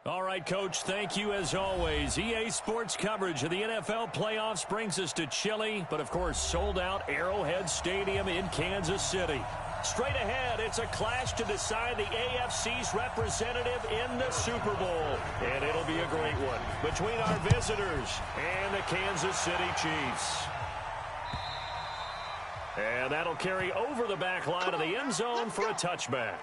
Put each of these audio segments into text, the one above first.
All right, Coach, thank you as always. EA Sports coverage of the NFL playoffs brings us to chilly, but of course sold-out Arrowhead Stadium in Kansas City. Straight ahead, it's a clash to decide the AFC's representative in the Super Bowl. And it'll be a great one between our visitors and the Kansas City Chiefs. And that'll carry over the back line of the end zone for a touchback.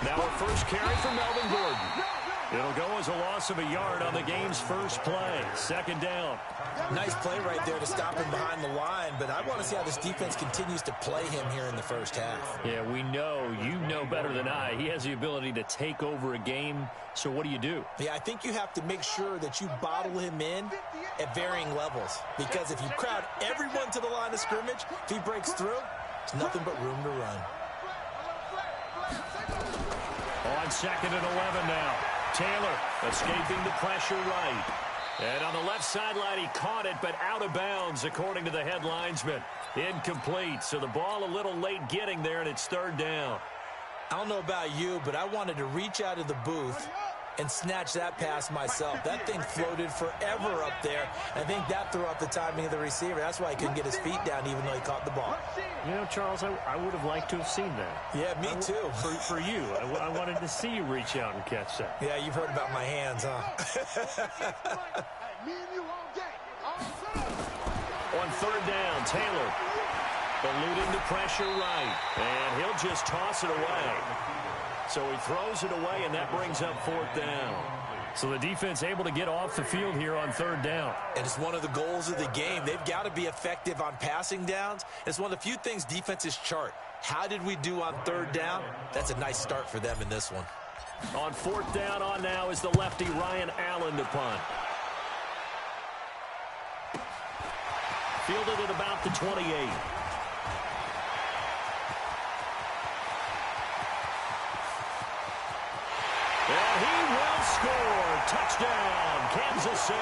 Now a first carry for Melvin Gordon. It'll go as a loss of a yard on the game's first play. Second down. Nice play right there to stop him behind the line, but I want to see how this defense continues to play him here in the first half. Yeah, we know, you know better than I, he has the ability to take over a game. So what do you do? Yeah, I think you have to make sure that you bottle him in at varying levels, because if you crowd everyone to the line of scrimmage, if he breaks through, it's nothing but room to run. On 2nd and 11 now. Taylor escaping the pressure right. And on the left sideline, he caught it, but out of bounds, according to the head linesman. Incomplete, so the ball a little late getting there, and it's third down. I don't know about you, but I wanted to reach out of the booth and snatch that pass myself. That thing floated forever up there. I think that threw off the timing of the receiver. That's why he couldn't get his feet down even though he caught the ball. You know, Charles, I would have liked to have seen that. Yeah, me too. For you. I wanted to see you reach out and catch that. Yeah, you've heard about my hands, huh? On third down, Taylor eluding the pressure right. And he'll just toss it away. So he throws it away, and that brings up fourth down. So the defense able to get off the field here on third down. And it's one of the goals of the game. They've got to be effective on passing downs. It's one of the few things defenses chart. How did we do on third down? That's a nice start for them in this one. On fourth down on now is the lefty Ryan Allen to punt. Fielded at about the 28. And he will score. Touchdown, Kansas City.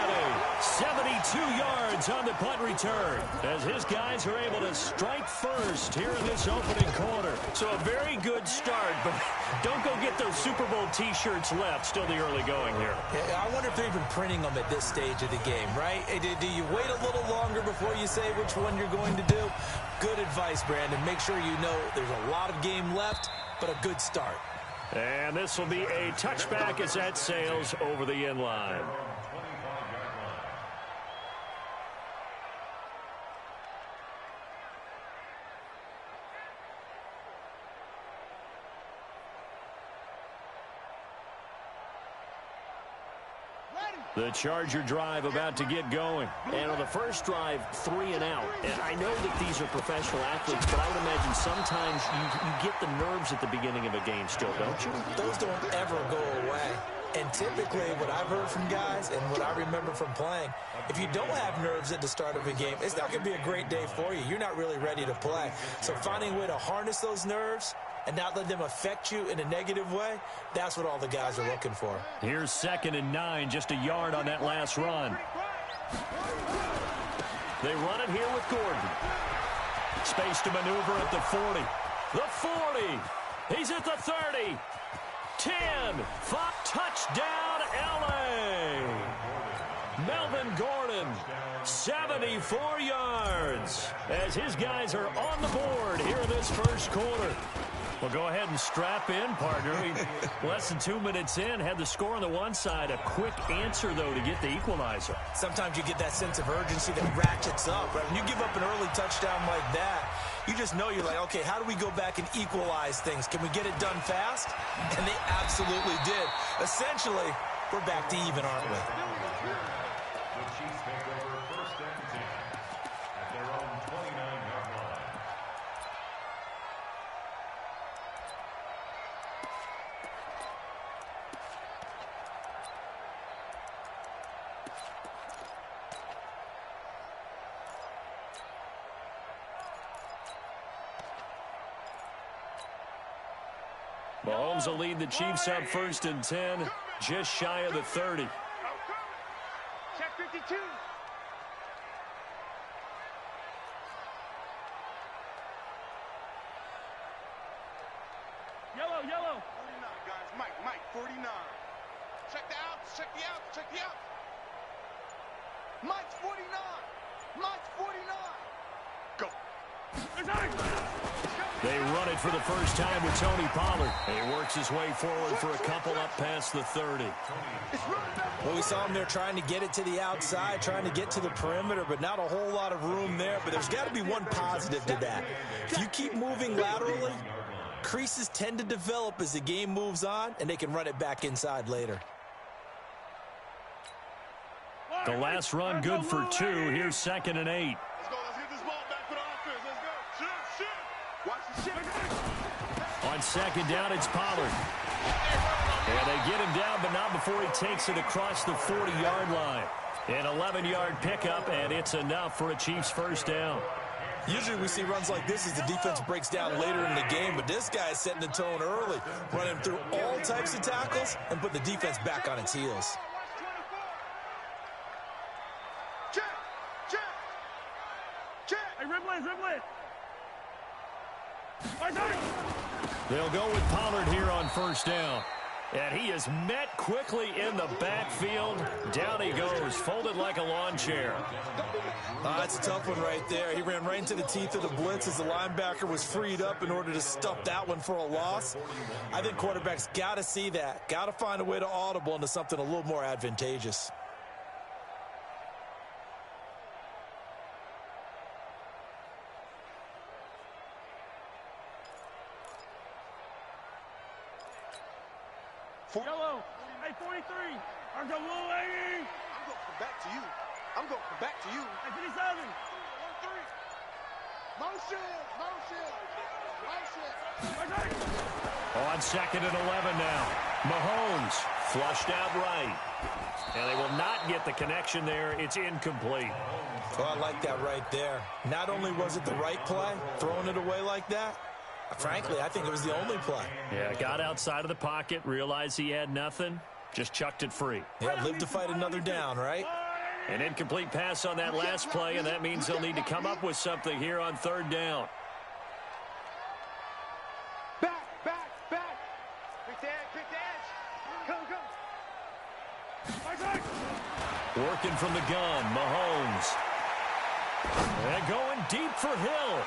72 yards on the punt return as his guys are able to strike first here in this opening quarter. So a very good start, but don't go get those Super Bowl T-shirts left. Still the early going here. Yeah, I wonder if they're even printing them at this stage of the game, right? Do you wait a little longer before you say which one you're going to do? Good advice, Brandon. Make sure you know there's a lot of game left, but a good start. And this will be a touchback as that sails over the end line. The Charger drive about to get going. And on the first drive, 3 and out. And I know that these are professional athletes, but I would imagine sometimes you get the nerves at the beginning of a game still, don't you? Those don't ever go away. And typically what I've heard from guys and what I remember from playing, if you don't have nerves at the start of a game, it's not going to be a great day for you. You're not really ready to play. So finding a way to harness those nerves and not let them affect you in a negative way, that's what all the guys are looking for. Here's 2nd and 9, just a yard on that last run. They run it here with Gordon. Space to maneuver at the 40. The 40. He's at the 30. 10. 5. Touchdown, L.A. Melvin Gordon, 74 yards, as his guys are on the board here in this first quarter. Well, go ahead and strap in, partner. Less than 2 minutes in, had the score on the one side. A quick answer, though, to get the equalizer. Sometimes you get that sense of urgency that ratchets up, right? When you give up an early touchdown like that, you just know you're like, okay, how do we go back and equalize things? Can we get it done fast? And they absolutely did. Essentially, we're back to even, aren't we? Mahomes will lead the Chiefs up 1st and 10, just shy of the 30. Check 52. Yellow, yellow. 49, guys. Mike, 49. Check the outs, check the outs, check the outs. Mike's 49. Mike's 49. Go. They run it for the first time with Tony Pollard. He works his way forward for a couple up past the 30. Well, we saw him there trying to get it to the outside, trying to get to the perimeter, but not a whole lot of room there. But there's got to be one positive to that. If you keep moving laterally, creases tend to develop as the game moves on, and they can run it back inside later. The last run good for 2. Here's 2nd and 8. Let's go. Let's get this ball back for the offense. Let's go. Shoot. Watch the shit. On 2nd down, it's Pollard. And they get him down, but not before he takes it across the 40-yard line. An 11-yard pickup, and it's enough for a Chiefs first down. Usually we see runs like this as the defense breaks down later in the game, but this guy is setting the tone early, running through all types of tackles and put the defense back on its heels. Hey, Ribley. They'll go with Pollard here on 1st down. And he is met quickly in the backfield. Down he goes, folded like a lawn chair. That's a tough one right there. He ran right into the teeth of the blitz as the linebacker was freed up in order to stuff that one for a loss. I think quarterbacks got to see that. Got to find a way to audible into something a little more advantageous. Yellow. Hey, 43. I'm going to come back to you. I'm going to come back to you. Hey, 57. 1-3. Motion. On 2nd and 11 now. Mahomes flushed out right. And they will not get the connection there. It's incomplete. Well, I like that right there. Not only was it the right play, throwing it away like that, frankly, I think it was the only play. Yeah, got outside of the pocket, realized he had nothing, just chucked it free. Yeah, live to fight another down, right? An incomplete pass on that last play, and that means they'll need to come up with something here on 3rd down. Back. Quick dash. Come. Working from the gun, Mahomes. And going deep for Hill.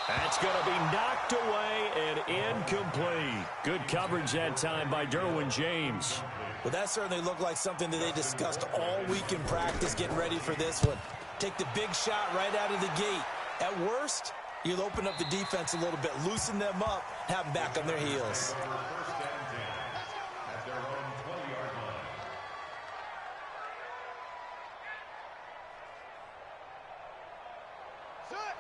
That's going to be knocked away and incomplete. Good coverage that time by Derwin James. Well, that certainly looked like something that they discussed all week in practice getting ready for this one. Take the big shot right out of the gate. At worst, you'll open up the defense a little bit, loosen them up, have them back on their heels.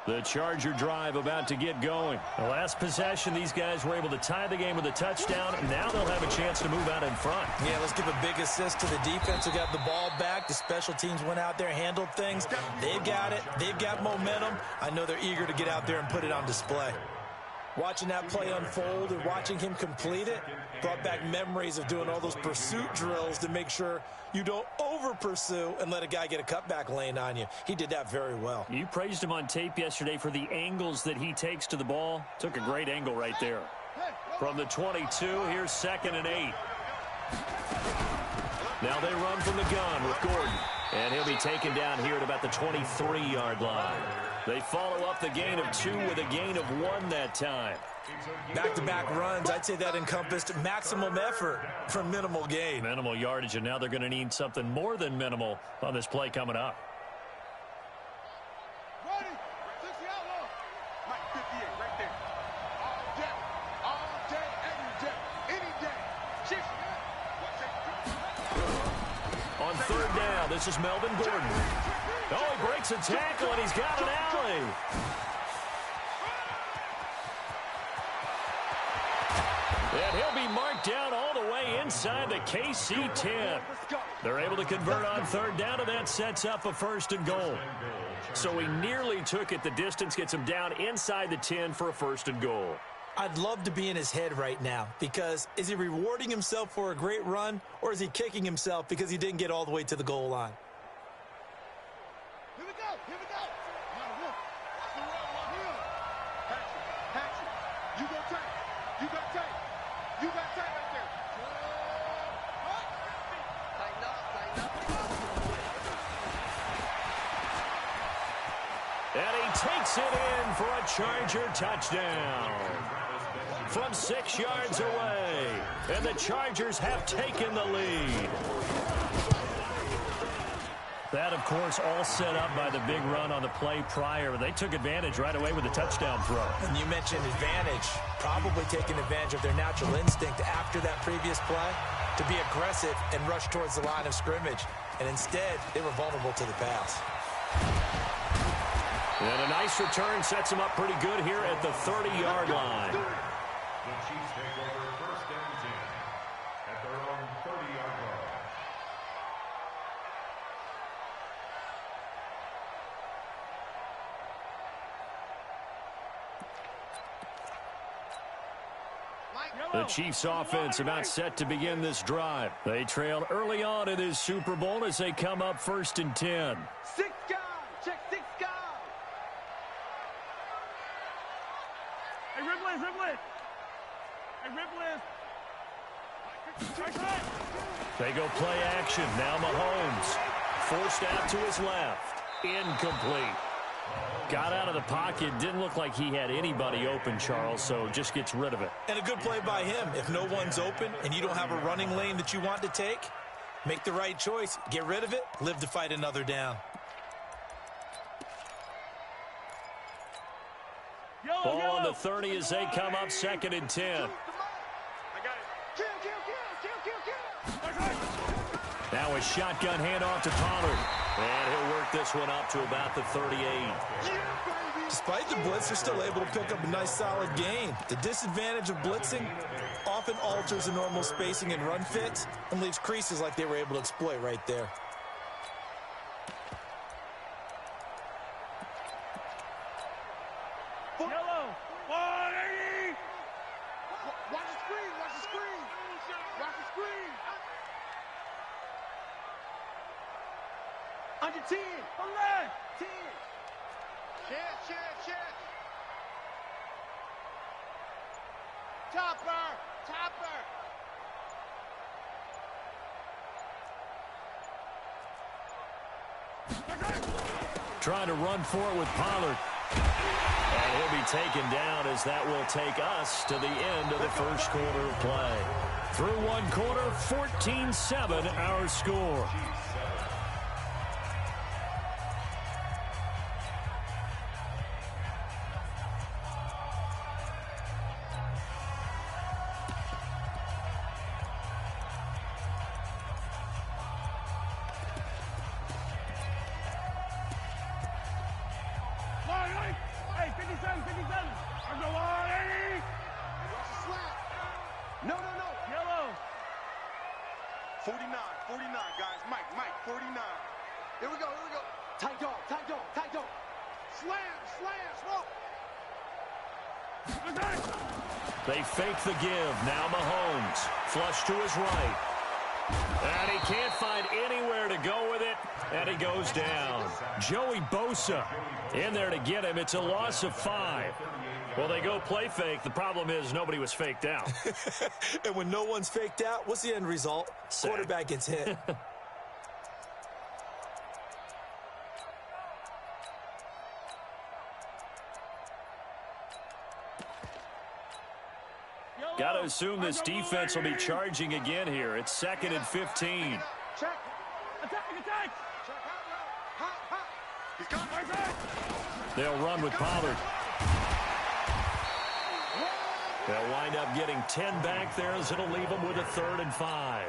The Charger drive about to get going. The last possession, these guys were able to tie the game with a touchdown, and now they'll have a chance to move out in front. Yeah, let's give a big assist to the defense who got the ball back. The special teams went out there, handled things. They've got it. They've got momentum. I know they're eager to get out there and put it on display. Watching that play unfold and watching him complete it brought back memories of doing all those pursuit drills to make sure you don't over-pursue and let a guy get a cutback lane on you. He did that very well. You praised him on tape yesterday for the angles that he takes to the ball. Took a great angle right there. From the 22, here's 2nd and 8. Now they run from the gun with Gordon. And he'll be taken down here at about the 23-yard line. They follow up the gain of 2 with a gain of 1 that time. Back-to-back runs, I'd say that encompassed maximum effort for minimal gain. Minimal yardage, and now they're going to need something more than minimal on this play coming up. Ready. 60 outlaw. Mike 58 right there. All day, any day. 60. On 3rd down, this is Melvin Gordon. Oh, he breaks a tackle, and he's got an alley. And he'll be marked down all the way inside the KC 10. They're able to convert on 3rd down, and that sets up a 1st and goal. So he nearly took it the distance, gets him down inside the 10 for a 1st and goal. I'd love to be in his head right now, because is he rewarding himself for a great run, or is he kicking himself because he didn't get all the way to the goal line? Here we go. Here we go. Watch the run. Watch him. Patrick. You go tight. You got tight. You got tight right there. Tighten up, tighten up. And he takes it in for a Charger touchdown. From 6 yards away. And the Chargers have taken the lead. That, of course, all set up by the big run on the play prior. They took advantage right away with the touchdown throw. And you mentioned advantage, probably taking advantage of their natural instinct after that previous play to be aggressive and rush towards the line of scrimmage. And instead, they were vulnerable to the pass. And a nice return sets them up pretty good here at the 30-yard line. The Chiefs take over 1st and 10 at their own 30-yard line. The Chiefs offense about set to begin this drive. They trailed early on in this Super Bowl as they come up 1st and 10. 6 guys. Check 6 guys. Hey, Ripley. Hey, Ripley. They go play action. Now Mahomes forced out to his left. Incomplete. Got out of the pocket. Didn't look like he had anybody open, Charles, so just gets rid of it. And a good play by him. If no one's open and you don't have a running lane that you want to take, make the right choice. Get rid of it. Live to fight another down. Ball on the 30 as they come up 2nd and 10. I got it. Kill. Now a shotgun handoff to Pollard. And he'll work this one up to about the 38. Despite the blitz, they're still able to pick up a nice solid gain. The disadvantage of blitzing often alters the normal spacing and run fits and leaves creases like they were able to exploit right there. Yellow. 180. Watch the screen. Watch the screen. Watch the screen. Under 10. On left. 10. Check. Topper. Trying to run for it with Pollard. And he'll be taken down as that will take us to the end of the first quarter of play. Through one quarter, 14-7 our score. Hey, 57. I'm the 180. Watch the slap. No. Yellow. 49, guys. Mike, 49. Here we go. Tight dog. Slam. They fake the give. Now Mahomes. Flush to his right. And he can't find anywhere to go with it. And he goes down. Joey Bosa in there to get him. It's a loss of 5. Well, they go play fake. The problem is nobody was faked out. And when no one's faked out, what's the end result? Sack. Quarterback gets hit. Got to assume this defense will be charging again here. It's 2nd and 15. Check. Attack. Hot. He's coming. They'll run with Pollard. They'll wind up getting 10 back there as it'll leave them with a 3rd and 5.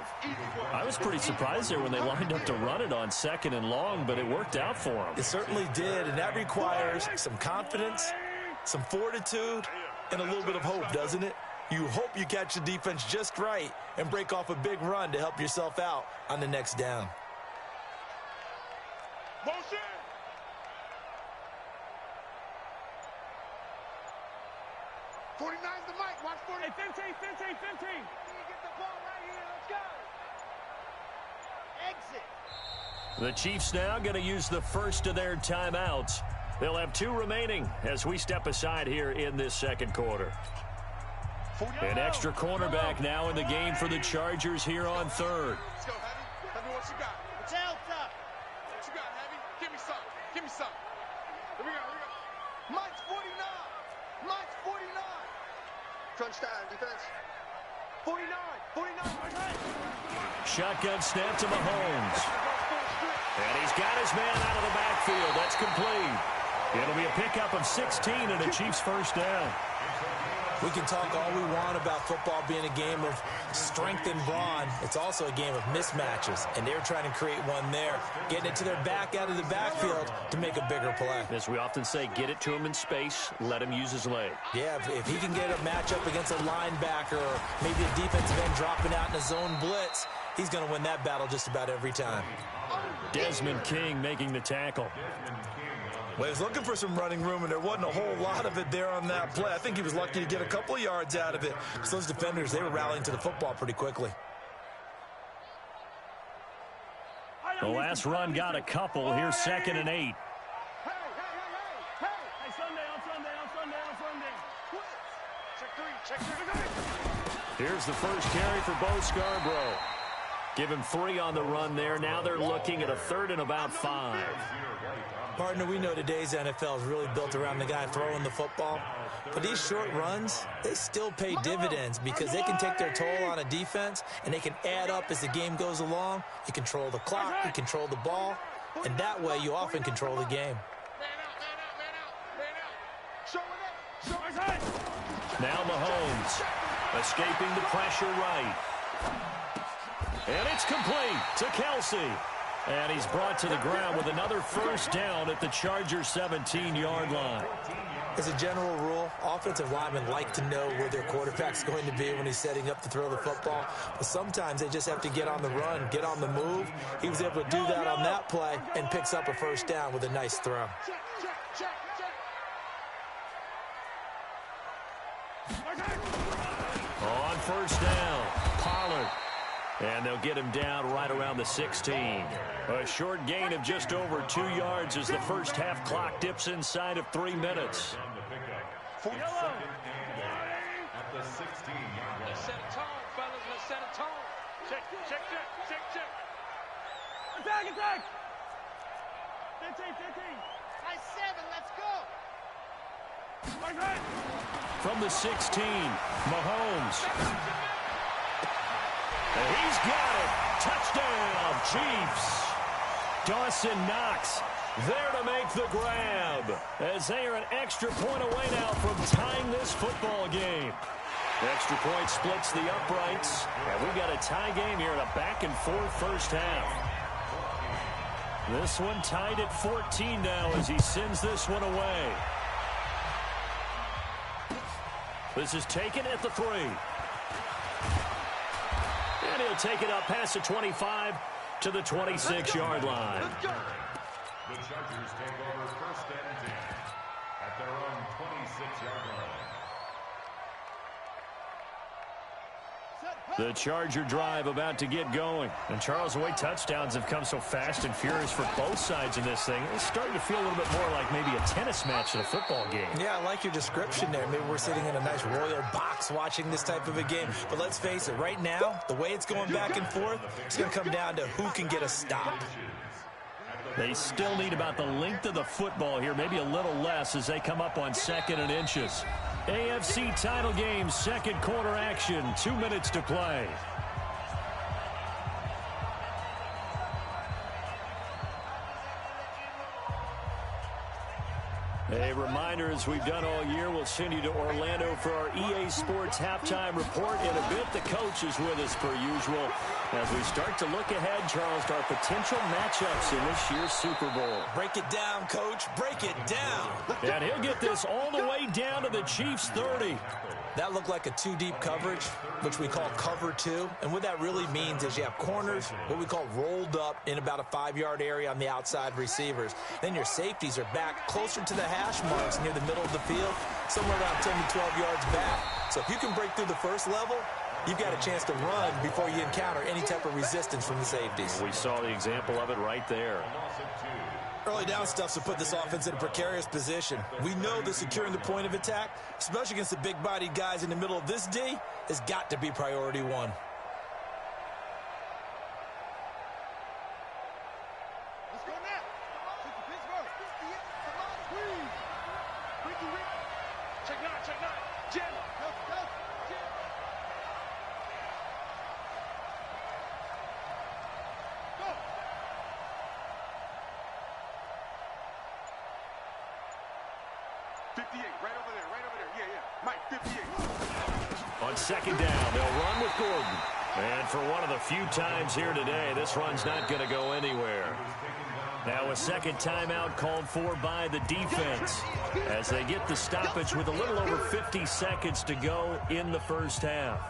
I was pretty surprised there when they lined up to run it on 2nd and long, but it worked out for them. It certainly did, and that requires some confidence, some fortitude, and a little bit of hope, doesn't it? You hope you catch the defense just right and break off a big run to help yourself out on the next down. Motion. '49's the mic. The Chiefs now going to use the first of their timeouts. They'll have 2 remaining as we step aside here in this second quarter. An extra cornerback now in the game for the Chargers here on third. Let's go, Heavy. Tell me what you got. What you got, Heavy? Give me some. Give me some. Here we go. Mike's 49. Mike's 49. Crunch time, defense. 49. 49. Shotgun snap to Mahomes. And he's got his man out of the backfield. That's complete. It'll be a pickup of 16 and a Chiefs first down. We can talk all we want about football being a game of strength and brawn. It's also a game of mismatches, and they're trying to create one there, getting it to their back out of the backfield to make a bigger play. As we often say, get it to him in space, let him use his leg. Yeah, if he can get a matchup against a linebacker or maybe a defensive end dropping out in a zone blitz, he's going to win that battle just about every time. Desmond King making the tackle. Well, he was looking for some running room, and there wasn't a whole lot of it there on that play. I think he was lucky to get a couple of yards out of it, because those defenders, they were rallying to the football pretty quickly. The last run got a couple. Here's 2nd and 8. Hey, Sunday, on Sunday. Check three. Here's the first carry for Bo Scarborough. Give him 3 on the run there. Now they're looking at a 3rd and about 5. Partner, we know today's NFL is really built around the guy throwing the football. But these short runs, they still pay dividends because they can take their toll on a defense, and they can add up as the game goes along. You control the clock, you control the ball, and that way you often control the game. Now Mahomes escaping the pressure right. And it's complete to Kelsey. And he's brought to the ground with another first down at the Chargers' 17-yard line. As a general rule, offensive linemen like to know where their quarterback's going to be when he's setting up to throw the football. But sometimes they just have to get on the run, get on the move. He was able to do that on that play and picks up a first down with a nice throw. On first down, Pollard. And they'll get him down right around the 16. A short gain of just over 2 yards as the first half clock dips inside of 3 minutes. At the 16-yard line. Let's set a tone, fellas. Let's set a tone. Check. Attack. 15. By 7, let's go. From the 16, Mahomes. And he's got it. Touchdown, Chiefs. Dawson Knox there to make the grab as they are an extra point away now from tying this football game. Extra point splits the uprights, and we've got a tie game here in a back-and-forth first half. This one tied at 14 now as he sends this one away. This is taken at the 3. And he'll take it up past the 25 to the 26-yard line. The Chargers take over 1st and 10 at their own 26-yard line. The Charger drive about to get going. And Charles, the way touchdowns have come so fast and furious for both sides in this thing, it's starting to feel a little bit more like maybe a tennis match than a football game. Yeah, I like your description there. Maybe we're sitting in a nice royal box watching this type of a game. But let's face it, right now, the way it's going back and forth, it's going to come down to who can get a stop. They still need about the length of the football here, maybe a little less as they come up on 2nd and inches. AFC title game, second quarter action, 2 minutes to play. A reminder, as we've done all year, we'll send you to Orlando for our EA Sports halftime report. In a bit, the coach is with us per usual as we start to look ahead, Charles, to our potential matchups in this year's Super Bowl. Break it down, Coach. Break it down. And he'll get this all the way down to the Chiefs' 30. That looked like a 2-deep coverage, which we call cover 2. And what that really means is you have corners, what we call rolled up in about a 5-yard area on the outside receivers. Then your safeties are back closer to the hash marks near the middle of the field, somewhere around 10 to 12 yards back. So if you can break through the first level, you've got a chance to run before you encounter any type of resistance from the safeties. We saw the example of it right there. Early down stuffs will put this offense in a precarious position. We know that securing the point of attack, especially against the big-bodied guys in the middle of this D, has got to be priority one. Let's go now. Check nine, check nine. Jim. Go, go. Jim. Go. Right over there. Yeah, yeah. Mike, 58. On second down, they'll run with Gordon. And for one of the few times here today, this run's not going to go anywhere. Now a second timeout called for by the defense as they get the stoppage with a little over 50 seconds to go in the first half.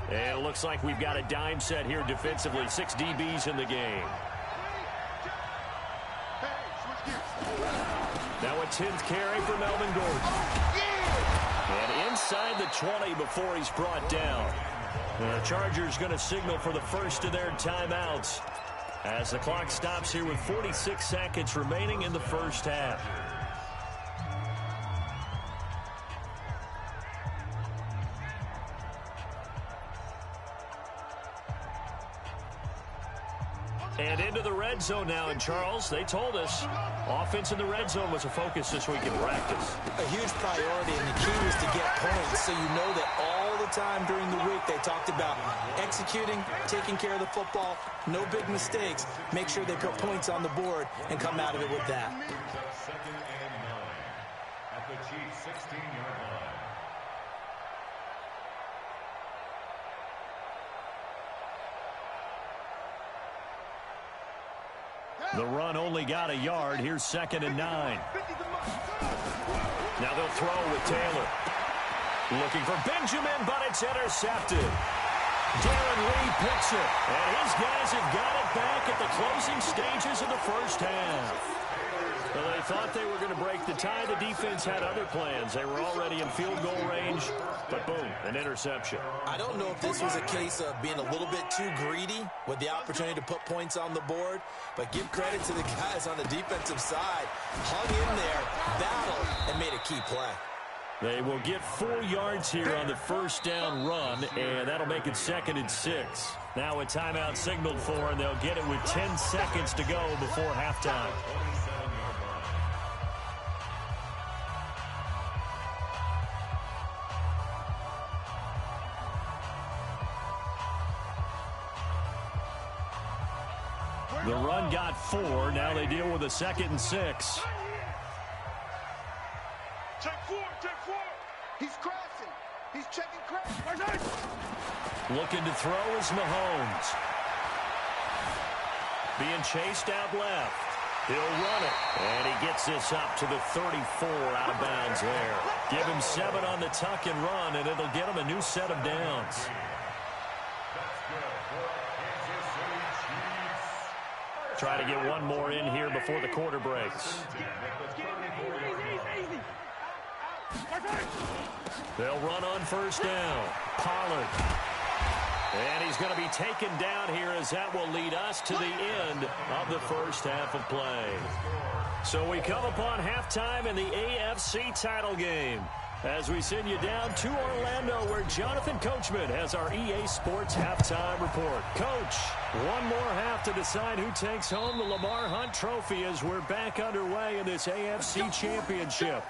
And it looks like we've got a dime set here defensively. 6 DBs in the game. Now a 10th carry for Melvin Gordon. And inside the 20 before he's brought down. The Chargers going to signal for the first of their timeouts as the clock stops here with 46 seconds remaining in the first half. And into the red zone now. And Charles, they told us offense in the red zone was a focus this week in practice. A huge priority, and the key was to get points. So you know that all the time during the week they talked about executing, taking care of the football, no big mistakes. Make sure they put points on the board and come out of it with that. Second and 9 at the Chiefs' 16-yard line. The run only got a yard. Here's second and 9. Now they'll throw with Taylor. Looking for Benjamin, but it's intercepted. Darren Lee picks it, and his guys have got it back at the closing stages of the first half. Well, they thought they were going to break the tie. The defense had other plans. They were already in field goal range, but boom, an interception. I don't know if this was a case of being a little bit too greedy with the opportunity to put points on the board, but give credit to the guys on the defensive side. Hung in there, battled, and made a key play. They will get 4 yards here on the first down run, and that'll make it second and 6. Now a timeout signaled for, and they'll get it with 10 seconds to go before halftime. The run got 4. Now they deal with a second and 6. Check 4, check 4. He's crashing. He's checking crash. Looking to throw is Mahomes. Being chased out left. He'll run it. And he gets this up to the 34 out of bounds there. Give him 7 on the tuck and run, and it'll get him a new set of downs. Try to get one more in here before the quarter breaks. They'll run on first down. Pollard. And he's going to be taken down here as that will lead us to the end of the first half of play. So we come upon halftime in the AFC title game as we send you down to Orlando where Jonathan Coachman has our EA Sports halftime report. Coach, one more half to decide who takes home the Lamar Hunt Trophy as we're back underway in this AFC Championship.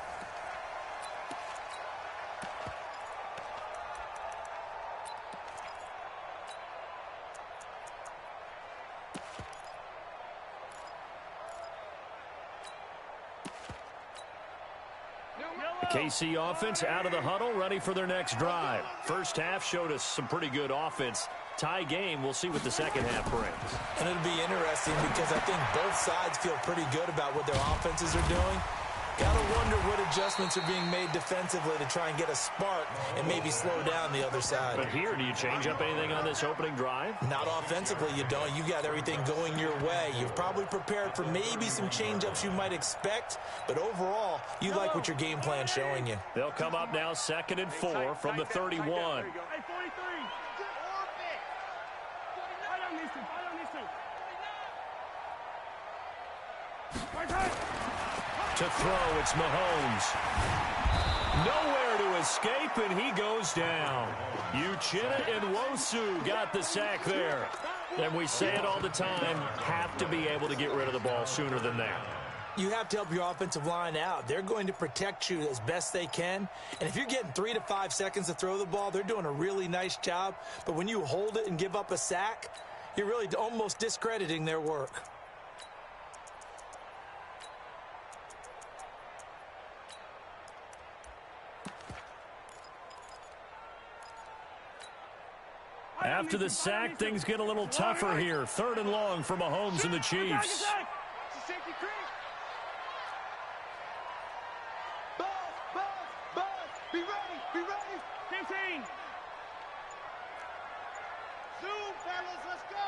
The KC offense out of the huddle, ready for their next drive. First half showed us some pretty good offense. Tie game, we'll see what the second half brings. And it'll be interesting because I think both sides feel pretty good about what their offenses are doing. Gotta wonder what adjustments are being made defensively to try and get a spark and maybe slow down the other side. But here, do you change up anything on this opening drive? Not offensively, you don't. You got everything going your way. You've probably prepared for maybe some change-ups you might expect, but overall, you like what your game plan's showing you. They'll come up now 2nd and 4 from the 31. Hey, 43. Fight on these two. Fight on these two. To throw, it's Mahomes. Nowhere to escape, and he goes down. Uchenna Nwosu got the sack there. And we say it all the time, have to be able to get rid of the ball sooner than that. You have to help your offensive line out. They're going to protect you as best they can. And if you're getting 3 to 5 seconds to throw the ball, they're doing a really nice job. But when you hold it and give up a sack, you're really almost discrediting their work. After the sack, things get a little tougher here. 3rd and long for Mahomes and the Chiefs. Be ready, be ready. 15. Zoom, fellas, let's go.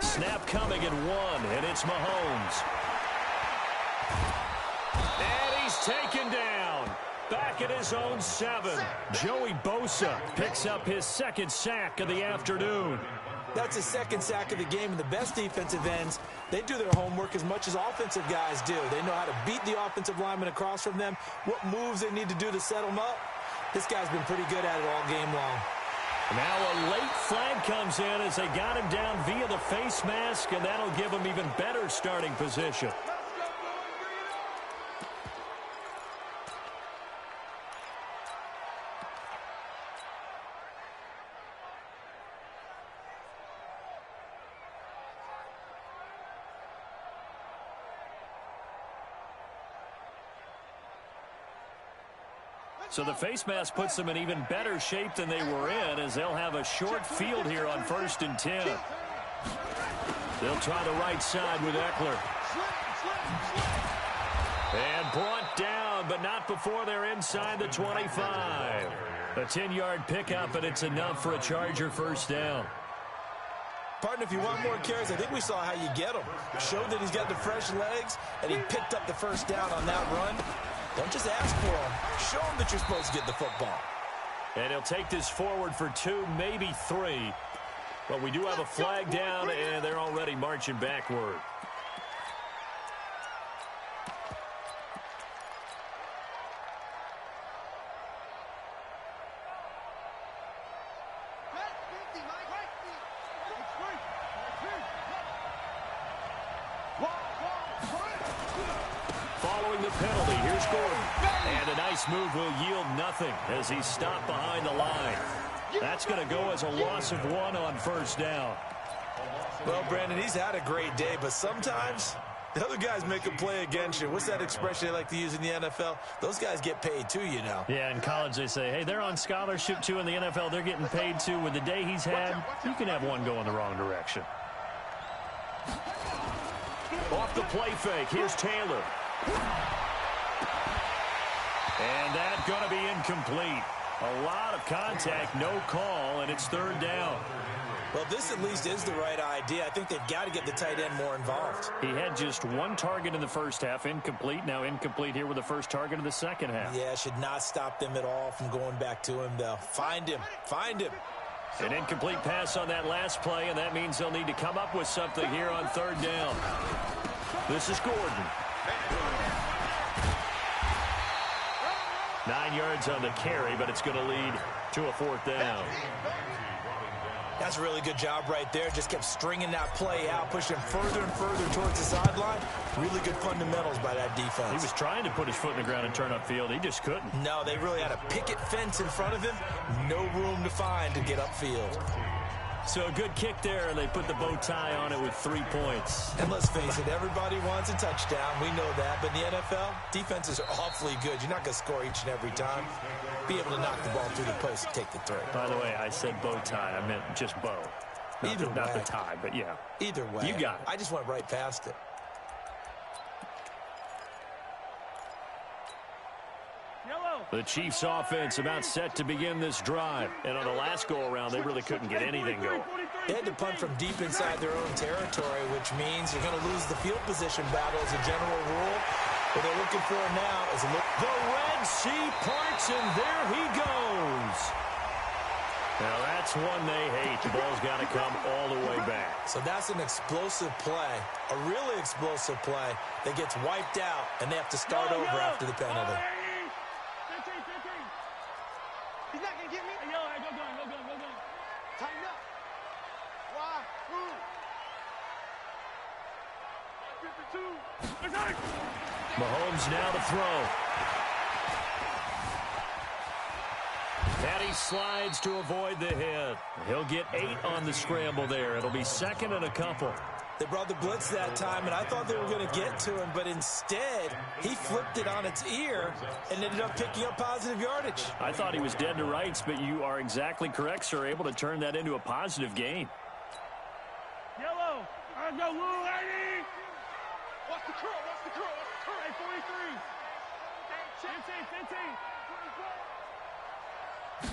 Snap coming at 1, and it's Mahomes. And he's taken down. Back at his own 7. Joey Bosa picks up his 2nd sack of the afternoon. That's his 2nd sack of the game, and the best defensive ends, they do their homework as much as offensive guys do. They know how to beat the offensive lineman across from them, what moves they need to do to set them up. This guy's been pretty good at it all game long. Now a late flag comes in as they got him down via the face mask, and that'll give him even better starting position. So the face mask puts them in even better shape than they were in, as they'll have a short field here on 1st and 10. They'll try the right side with Eckler. And brought down, but not before they're inside the 25. A 10-yard pickup, and it's enough for a Charger 1st down. Partner, if you want more carries, I think we saw how you get them. Showed that he's got the fresh legs, and he picked up the 1st down on that run. Don't just ask for them. Show them that you're supposed to get the football. And he'll take this forward for 2, maybe 3. But we do have a flag down, and they're already marching backward. Following the penalty, here's Gordon. And a nice move will yield nothing as he's stopped behind the line. That's going to go as a loss of 1 on 1st down. Well, Brandon, he's had a great day, but sometimes the other guys make a play against you. What's that expression they like to use in the NFL? Those guys get paid too, you know. Yeah, in college they say, hey, they're on scholarship too. In the NFL, they're getting paid too. With the day he's had, you can have one go in the wrong direction. Off the play fake, here's Taylor. And that's going to be incomplete. A lot of contact, no call, and it's 3rd down. Well, this at least is the right idea. I think they've got to get the tight end more involved. He had just 1 target in the 1st half, incomplete. Now incomplete here with the 1st target of the 2nd half. Yeah, should not stop them at all from going back to him, though. Find him. Find him. An incomplete pass on that last play, and that means they'll need to come up with something here on 3rd down. This is Gordon. 9 yards on the carry, but it's going to lead to a 4th down. That's a really good job right there. Just kept stringing that play out, pushing further and further towards the sideline. Really good fundamentals by that defense. He was trying to put his foot in the ground and turn upfield. He just couldn't. No, they really had a picket fence in front of him. No room to find to get upfield. So a good kick there, and they put the bow tie on it with 3 points. And let's face it, everybody wants a touchdown. We know that. But in the NFL, defenses are awfully good. You're not going to score each and every time. Be able to knock the ball through the post and take the throw. By the way, I said bow tie. I meant just bow. Not the tie, but yeah. Either way. You got it. I just went right past it. The Chiefs offense about set to begin this drive. And on the last go-around, they really couldn't get anything going. They had to punt from deep inside their own territory, which means you're going to lose the field position battle as a general rule. What they're looking for now is the Red Sea parts, and there he goes. Now, that's one they hate. The ball's got to come all the way back. So that's an explosive play, a really explosive play that gets wiped out, and they have to start over after the penalty. He's not going to get me. Hey, yo, hey, go gun. Tighten up. Why? Who? 52. Mahomes now to throw. And he slides to avoid the hit. He'll get 8 on the scramble there. It'll be second and a couple. They brought the blitz that time, and I thought they were going to get to him, but instead, he flipped it on its ear and ended up picking up positive yardage. I thought he was dead to rights, but you are exactly correct, sir, able to turn that into a positive gain. Yellow. I go, Lou, lady. What's the curl? Hey, 43.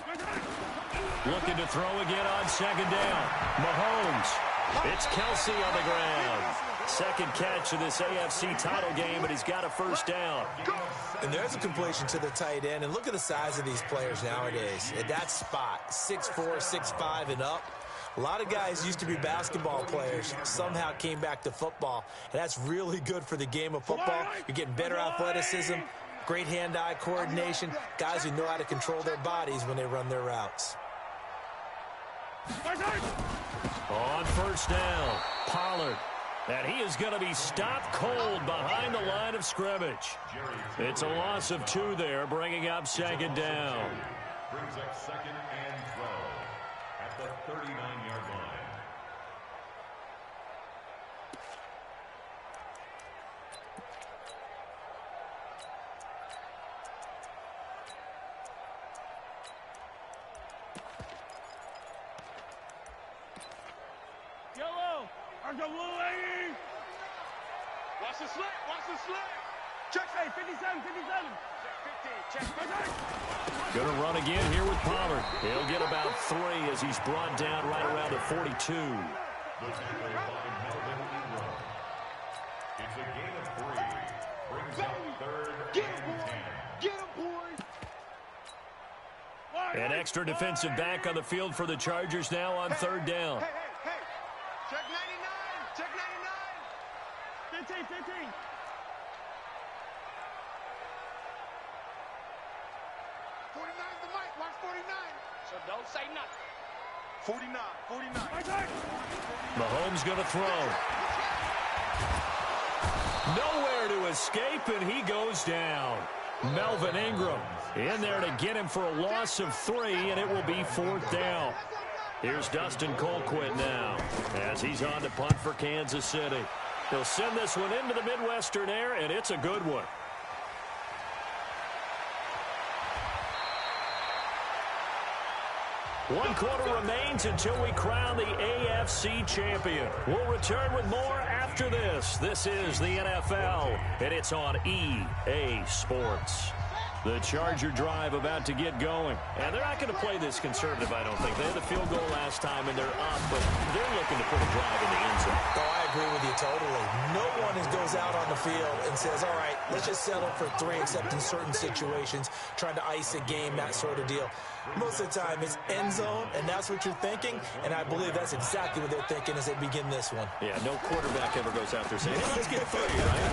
15. Looking to throw again on second down. Mahomes. It's Kelsey on the ground. Second catch of this AFC title game, but he's got a first down. And there's a completion to the tight end. And look at the size of these players nowadays. At that spot, 6'4", 6'5", and up. A lot of guys used to be basketball players, somehow came back to football. And that's really good for the game of football. You're getting better athleticism, great hand-eye coordination, guys who know how to control their bodies when they run their routes. On first down, Pollard. And he is going to be stopped cold behind the line of scrimmage. It's a loss of 2 there, bringing up second down. Brings up second and 12 at the 39-yard line. Yellow. I go, Lou, lady. Watch the slant. Check, hey, 57. Check 15. Check 15. Going to run again here with Pollard. He'll get about 3 as he's brought down right around the 42. The tackle by Melvin Ingram. It's a gain of 3. Brings up third and 10. Get him, boys. An extra defensive back on the field for the Chargers now on third down. Hey. Check 99. 15. 49's the mic. Watch 49. So don't say nothing. 49. Mahomes going to throw. Nowhere to escape, and he goes down. Melvin Ingram in there to get him for a loss of 3, and it will be 4th down. Here's Dustin Colquitt now as he's on to punt for Kansas City. He'll send this one into the Midwestern air, and it's a good one. One quarter remains until we crown the AFC champion. We'll return with more after this. This is the NFL, and it's on EA Sports. The Charger drive about to get going. And they're not going to play this conservative, I don't think. They had the field goal last time, and they're up, but they're looking to put a drive in the end zone. Oh, I agree with you totally. No one goes out on the field and says, all right, let's just settle for 3, except in certain situations, trying to ice a game, that sort of deal. Most of the time, it's end zone, and that's what you're thinking, and I believe that's exactly what they're thinking as they begin this one. Yeah, no quarterback ever goes out there saying, hey, let's get 3, right?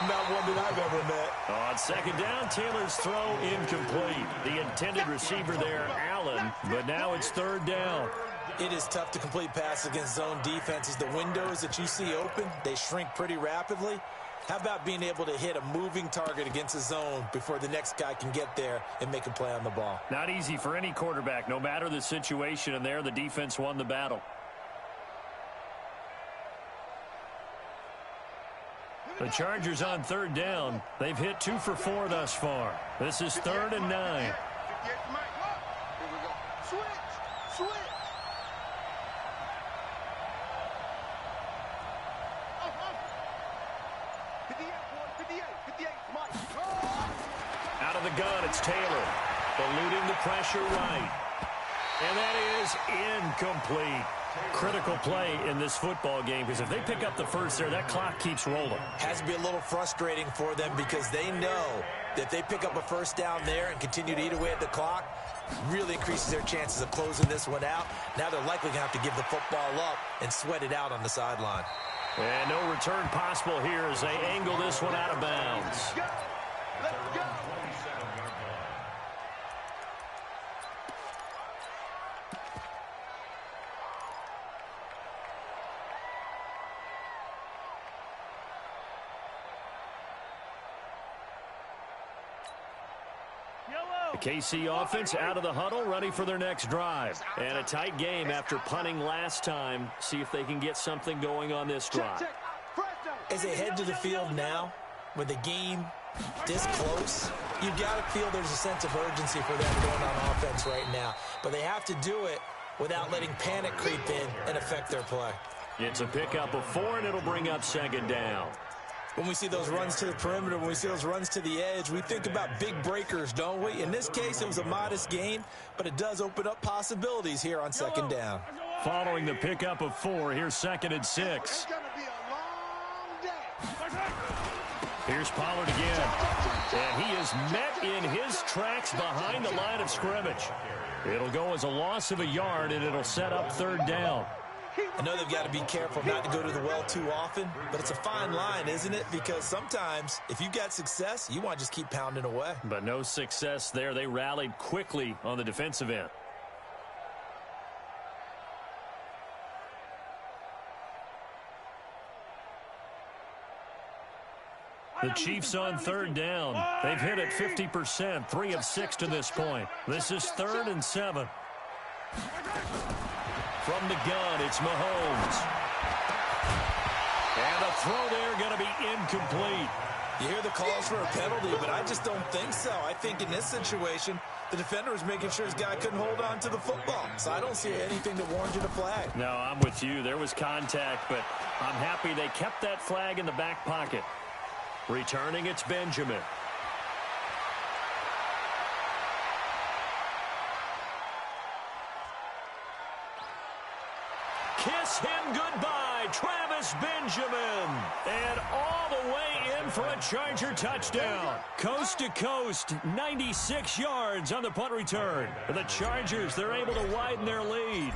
Not one that I've ever met. On second down, Taylor's throw incomplete. The intended receiver there, Allen, but now it's third down. It is tough to complete passes against zone defenses. The windows that you see open, they shrink pretty rapidly. How about being able to hit a moving target against a zone before the next guy can get there and make a play on the ball? Not easy for any quarterback, no matter the situation, and there the defense won the battle. The Chargers on third down. They've hit 2 for 4 thus far. This is 3rd and 9. 58 Mike. Here we go. Switch. Up. 58, boy. 58. Mike. Out of the gun, it's Taylor. Eluding the pressure right. And that is incomplete. Critical play in this football game, because if they pick up the first there, that clock keeps rolling. Has to be a little frustrating for them because they know that if they pick up a first down there and continue to eat away at the clock, really increases their chances of closing this one out. Now they're likely going to have to give the football up and sweat it out on the sideline. And no return possible here as they angle this one out of bounds. Let's go. The KC offense out of the huddle, ready for their next drive. And a tight game after punting last time. See if they can get something going on this drive. As they head to the field now, with the game this close, you've got to feel there's a sense of urgency for them going on offense right now. But they have to do it without letting panic creep in and affect their play. It's a pickup of 4, and it'll bring up second down. When we see those runs to the perimeter, when we see those runs to the edge, we think about big breakers, don't we? In this case, it was a modest gain, but it does open up possibilities here on second down. Following the pickup of 4, here's 2nd and 6. It's going to be a long day. Here's Pollard again. And he is met in his tracks behind the line of scrimmage. It'll go as a loss of a yard, and it'll set up 3rd down. I know they've got to be careful not to go to the well too often, but it's a fine line, isn't it? Because sometimes, if you've got success, you want to just keep pounding away. But no success there. They rallied quickly on the defensive end. The Chiefs on 3rd down. They've hit it 50%, 3 of 6 to this point. This is 3rd and 7. From the gun, it's Mahomes. And the throw there going to be incomplete. You hear the calls for a penalty, but I just don't think so. I think in this situation, the defender was making sure his guy couldn't hold on to the football. So I don't see anything that warranted a flag. No, I'm with you. There was contact, but I'm happy they kept that flag in the back pocket. Returning, it's Benjamin. Kiss him goodbye, Travis Benjamin. And all the way in for a Charger touchdown. Coast to coast, 96 yards on the punt return. The Chargers, they're able to widen their lead.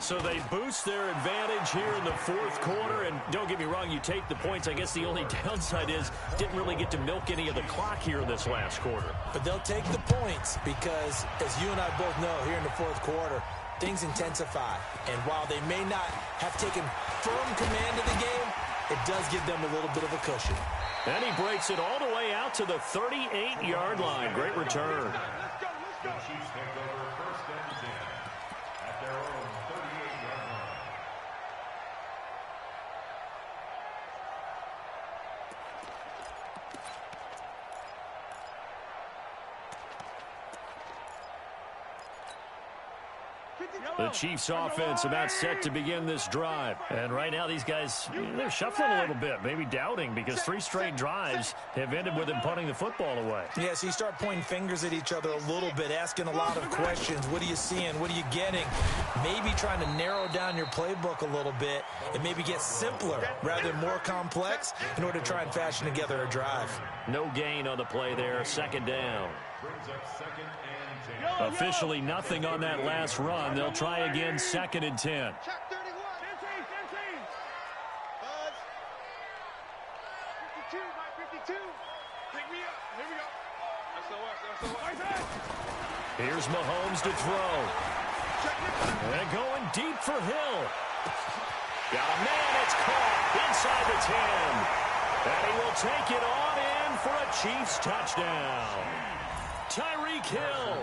So they boost their advantage here in the 4th quarter. And don't get me wrong, you take the points. I guess the only downside is didn't really get to milk any of the clock here in this last quarter. But they'll take the points because, as you and I both know, here in the 4th quarter, things intensify. And while they may not have taken firm command of the game, it does give them a little bit of a cushion. And he breaks it all the way out to the 38-yard line. Great return. The Chiefs take over 1st and 10 at their own 38-yard line. The Chiefs offense about set to begin this drive. And right now these guys, they're shuffling a little bit, maybe doubting, because 3 straight drives have ended with them punting the football away. Yeah, so you start pointing fingers at each other a little bit, asking a lot of questions. What are you seeing? What are you getting? Maybe trying to narrow down your playbook a little bit and maybe get simpler rather than more complex in order to try and fashion together a drive. No gain on the play there, 2nd down. Brings up 2nd and 10. Officially nothing on that last run. They'll try again, 2nd and 10. Check 31. 15. Buzz. 52, Mike, 52. Pick me up. Here we go. SOS. Here's Mahomes to throw. Check it. And going deep for Hill. Got a man, it's caught inside the 10. And he will take it on in for a Chiefs touchdown. Tyreek Hill,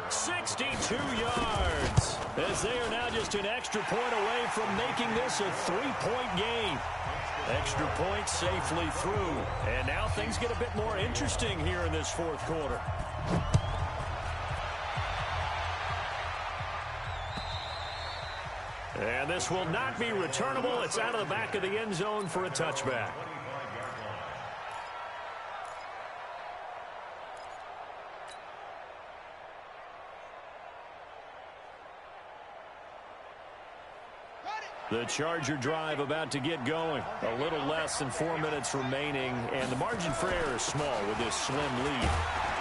62 yards, as they are now just an extra point away from making this a 3-point game. Extra point safely through, and now things get a bit more interesting here in this 4th quarter. And this will not be returnable. It's out of the back of the end zone for a touchback. The Charger drive about to get going. A little less than 4 minutes remaining, and the margin for error is small with this slim lead.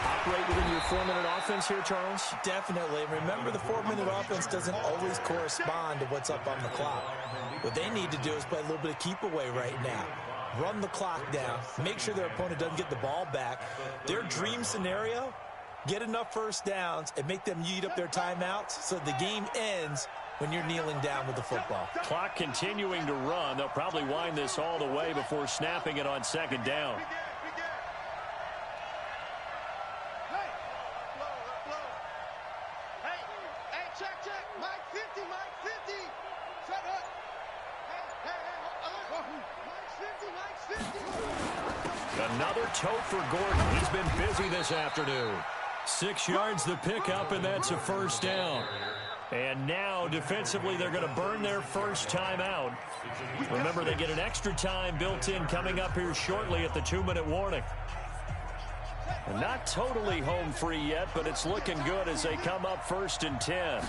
Operate within your 4-minute offense here, Charles? Definitely. Remember, the 4-minute offense doesn't always correspond to what's up on the clock. What they need to do is play a little bit of keep away right now. Run the clock down. Make sure their opponent doesn't get the ball back. Their dream scenario, get enough first downs and make them eat up their timeouts so the game ends when you're kneeling down with the football. Clock continuing to run. They'll probably wind this all the way before snapping it on second down. Another tote for Gordon. He's been busy this afternoon. 6 yards the pickup, and that's a first down. And now, defensively, they're going to burn their first timeout. Remember, they get an extra time built in coming up here shortly at the 2-minute warning. Not totally home free yet, but it's looking good as they come up 1st and 10.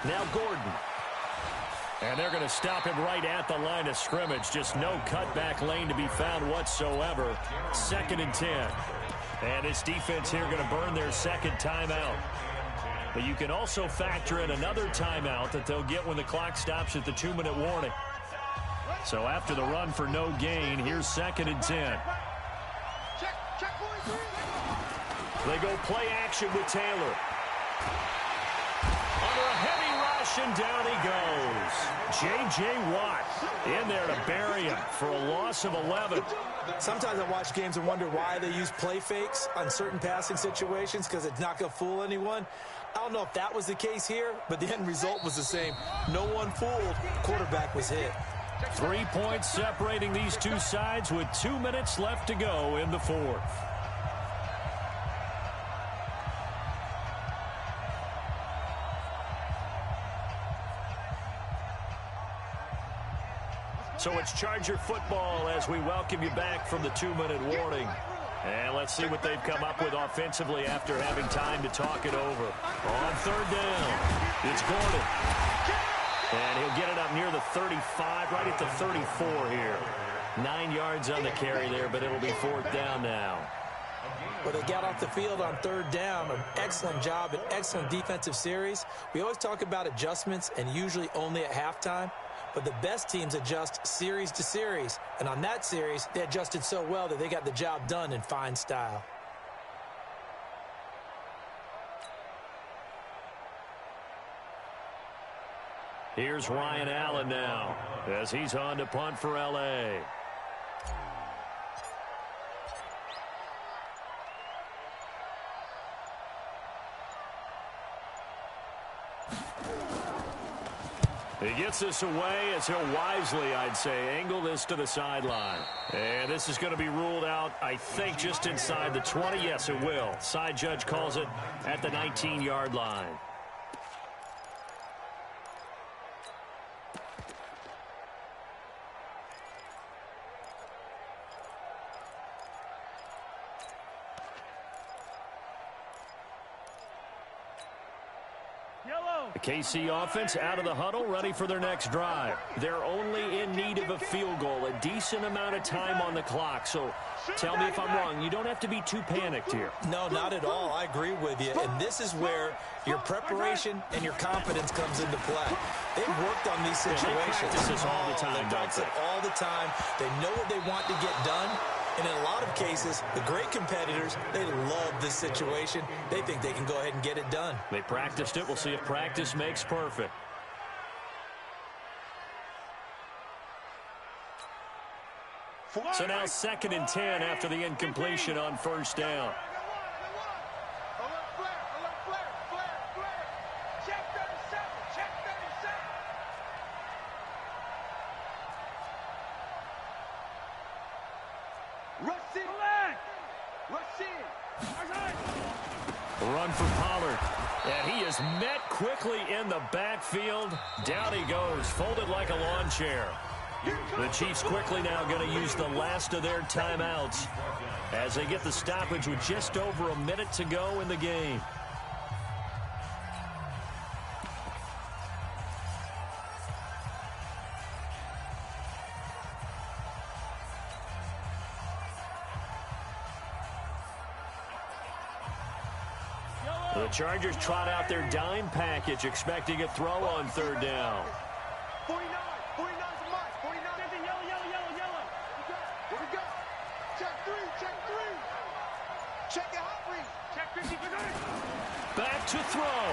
Now Gordon. And they're going to stop him right at the line of scrimmage. Just no cutback lane to be found whatsoever. 2nd and 10. And his defense here going to burn their second timeout. But you can also factor in another timeout that they'll get when the clock stops at the 2-minute warning. So after the run for no gain, here's 2nd and 10. They go play action with Taylor. Under a heavy rush, and down he goes. J.J. Watt in there to bury him for a loss of 11. Sometimes I watch games and wonder why they use play fakes on certain passing situations, because it's not going to fool anyone. I don't know if that was the case here, but the end result was the same. No one fooled. Quarterback was hit. 3 points separating these two sides with 2 minutes left to go in the fourth. So it's Charger football as we welcome you back from the 2-minute warning. And let's see what they've come up with offensively after having time to talk it over. On 3rd down, it's Gordon. And he'll get it up near the 35, right at the 34 here. 9 yards on the carry there, but it'll be 4th down now. Well, they got off the field on 3rd down. An excellent job, an excellent defensive series. We always talk about adjustments, and usually only at halftime. But the best teams adjust series to series. And on that series, they adjusted so well that they got the job done in fine style. Here's Ryan Allen now as he's on to punt for L.A. He gets this away as he'll wisely, I'd say, angle this to the sideline. And this is going to be ruled out, I think, just inside the 20. Yes, it will. Side judge calls it at the 19-yard line. The KC offense out of the huddle, ready for their next drive. They're only in need of a field goal, a decent amount of time on the clock. So tell me if I'm wrong. You don't have to be too panicked here. No, not at all. I agree with you. And this is where your preparation and your confidence comes into play. They've worked on these situations. They practice this all the time, They practice it all the time. They know what they want to get done. And in a lot of cases, the great competitors, they love this situation. They think they can go ahead and get it done. They practiced it. We'll see if practice makes perfect. So now 2nd and 10 after the incompletion on 1st down. Run for Pollard. And he is met quickly in the backfield. Down he goes, folded like a lawn chair. The Chiefs quickly now going to use the last of their timeouts as they get the stoppage with just over a minute to go in the game. The Chargers trot out their dime package, expecting a throw on third down. 49. 49's a march. 49. Yellow. Here we go. Check three. Check it hot read. Check 50 for good. Back to throw.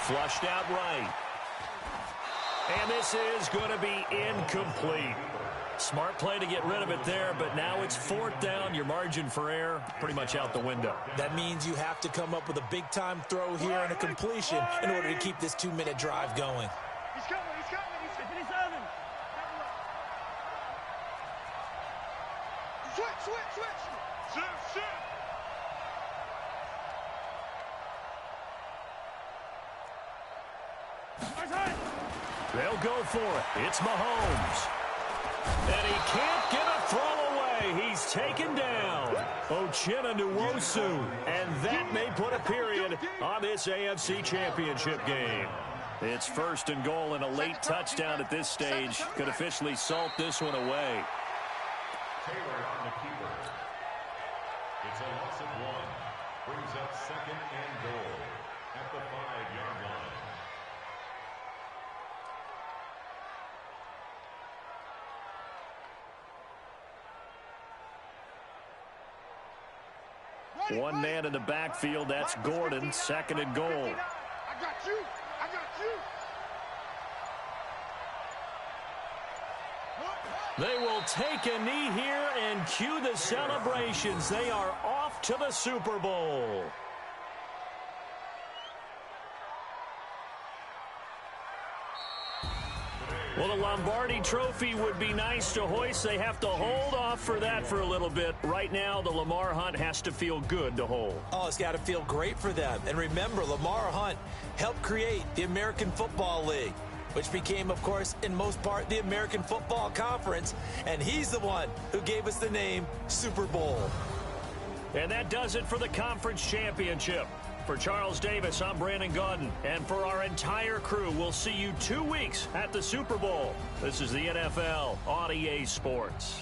Flushed out right. And this is going to be incomplete. Smart play to get rid of it there, but now it's fourth down. Your margin for error pretty much out the window. That means you have to come up with a big-time throw here and a completion in order to keep this 2-minute drive going. He's coming. He's 57. Switch. Shift. They'll go for it. It's Mahomes. And he can't get a throw away. He's taken down. Uchenna Nwosu. And that may put a period on this AFC Championship game. It's first and goal, and a late touchdown at this stage could officially salt this one away. Taylor on the keeper. It's a loss of 1. Brings up second and goal at the 5-yard line. One man in the backfield, that's Gordon, second and goal. I got you. They will take a knee here and cue the celebrations. They are off to the Super Bowl. Well, the Lombardi Trophy would be nice to hoist. They have to hold off for that for a little bit. Right now, the Lamar Hunt has to feel good to hold. Oh, it's got to feel great for them. And remember, Lamar Hunt helped create the American Football League, which became, of course, in most part, the American Football Conference. And he's the one who gave us the name Super Bowl. And that does it for the conference championship. For Charles Davis, I'm Brandon Gaudin. And for our entire crew, we'll see you 2 weeks at the Super Bowl. This is the NFL on EA Sports.